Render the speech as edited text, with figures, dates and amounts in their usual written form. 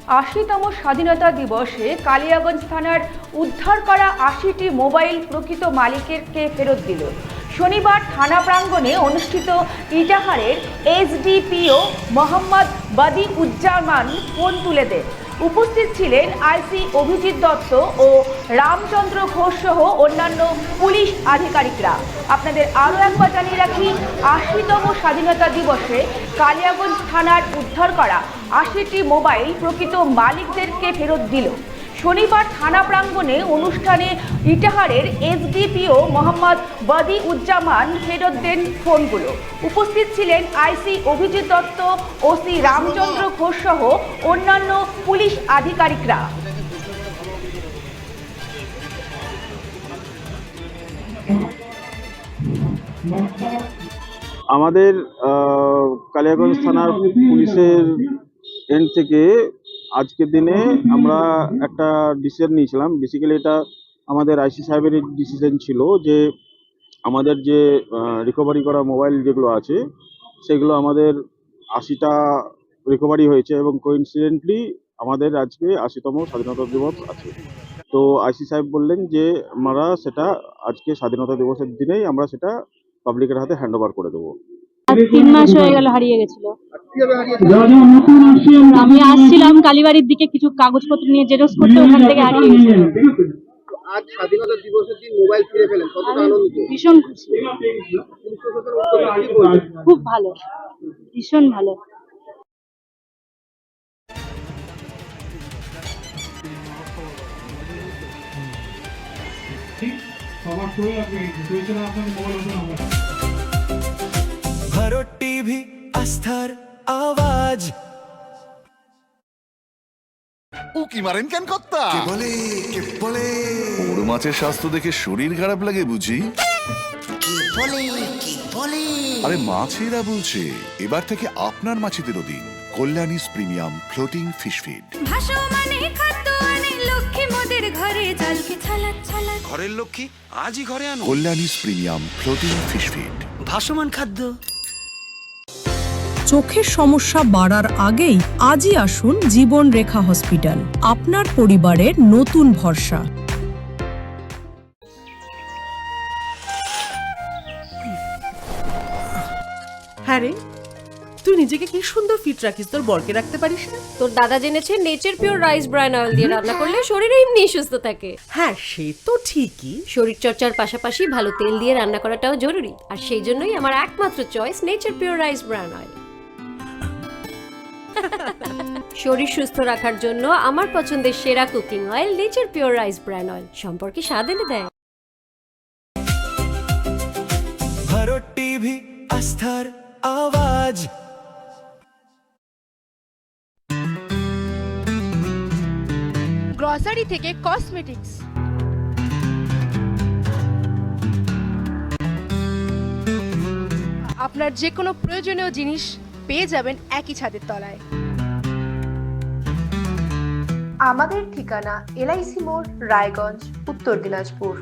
80তম স্বাধীনতা দিবসে কালিয়াগঞ্জ থানার উদ্ধার করা 80টি মোবাইল প্রকৃত মালিককে ফেরত দিল। শনিবার থানা প্রাঙ্গণে অনুষ্ঠিত ইটাহারের এসডিপিও মোহাম্মদ বদিউজ্জামান ফোন তুলে দেন। উপস্থিত ছিলেন আইসি অভিজিৎ দত্ত ও রামচন্দ্র ঘোষ সহ অন্যান্য পুলিশ আধিকারিকরা। আপনাদের আরও একবার জানিয়ে রাখি, 80তম স্বাধীনতা দিবসে কালিয়াগঞ্জ থানার উদ্ধার করা 80টি মোবাইল প্রকৃত মালিকদেরকে ফেরত দিল। শনিবার থানা প্রাঙ্গণে অনুষ্ঠানে ইটাহারের এসডিপিও মোহাম্মদ বদিউজ্জামান ফেরত দেন ফোনগুলো। উপস্থিত ছিলেন আইসি অভিজিৎ দত্ত, ওসি রামচন্দ্র ঘোষ সহ অন্যান্য পুলিশ আধিকারিকরা। আমাদের কালিয়াগঞ্জ থানার পুলিশের এন্ড থেকে আজকের দিনে আমরা একটা ডিসিশন নিয়েছিলাম। বেসিক্যালি এটা আমাদের আইসি সাহেবের ডিসিশন ছিল যে আমাদের যে রিকভারি করা মোবাইল যেগুলো আছে সেগুলো আমাদের 80টা রিকভারি হয়েছে এবং কোইন্সিডেন্টলি আমাদের আজকে 80তম স্বাধীনতা দিবস আছে। তো আইসি সাহেব বললেন যে আমরা সেটা আজকে স্বাধীনতা দিবসের দিনেই আমরা সেটা পাবলিকের হাতে হ্যান্ড ওভার করে দেবো। 3 মাস হয়ে গেল হারিয়ে গেছিল। আমি আসছিলাম কালীবাড়ির দিকে কিছু কাগজপত্র নিয়ে জেরক্স করতে, ওখান থেকে হারিয়ে গেছিল। আজ স্বাধীনতা দিবসের দিন মোবাইল ফিরে পেলেন, কতটা আনন্দিত? ভীষণ খুশি, খুব ভালো, ভীষণ ভালো। ভারত টিভি, আস্থার আওয়াজ। উকি মারেন কেন কর্তা? কে বলে বড় মাছের স্বাস্থ্য দেখে শরীর খারাপ লাগে বুঝি? কে বলে আরে মাছেরা বলছে, এবার থেকে আপনার মাছেদেরও দিন কল্যাণীস প্রিমিয়াম ফ্লোটিং ফিশ ফিড। ঘরের লক্ষ্মী আজই ঘরে আনো কল্যাণীস প্রিমিয়াম ফ্লোটিং ফিশ ফিড। ভাসমান খাদ্য। চোখের সমস্যা বাড়ার আগেই আজই আসুন জীবন রেখা হসপিটাল, আপনার পরিবারের নতুন ভরসা। হ্যাঁ রে, তুই নিজেকে কি সুন্দর ফিট রাখিস, তোর বরকে রাখতে পারিস না? তোর দাদা জেনেছে nature pure rice bran oil দিয়ে রান্না করলে শরীর এমনি সুস্থ থাকে। হ্যাঁ সে তো ঠিকই, শরীর চর্চার পাশাপাশি ভালো তেল দিয়ে রান্না করাটাও জরুরি, আর সেই জন্যই আমার একমাত্র choice nature pure rice bran oil. শরীর সুস্থ রাখার জন্য আমার পছন্দের সেরা cooking oil nature pure rice bran oil, সম্পর্কে স্বাদ এনে দেয়। ভারত টিভি, আস্থার আওয়াজ। গ্রসারি থেকে কসমেটিক্স, আপনার যে কোনো প্রয়োজনীয় জিনিস পেয়ে যাবেন একই ছাদের তলায়। আমাদের ঠিকানা LIC মোড়, রায়গঞ্জ, উত্তর দিনাজপুর।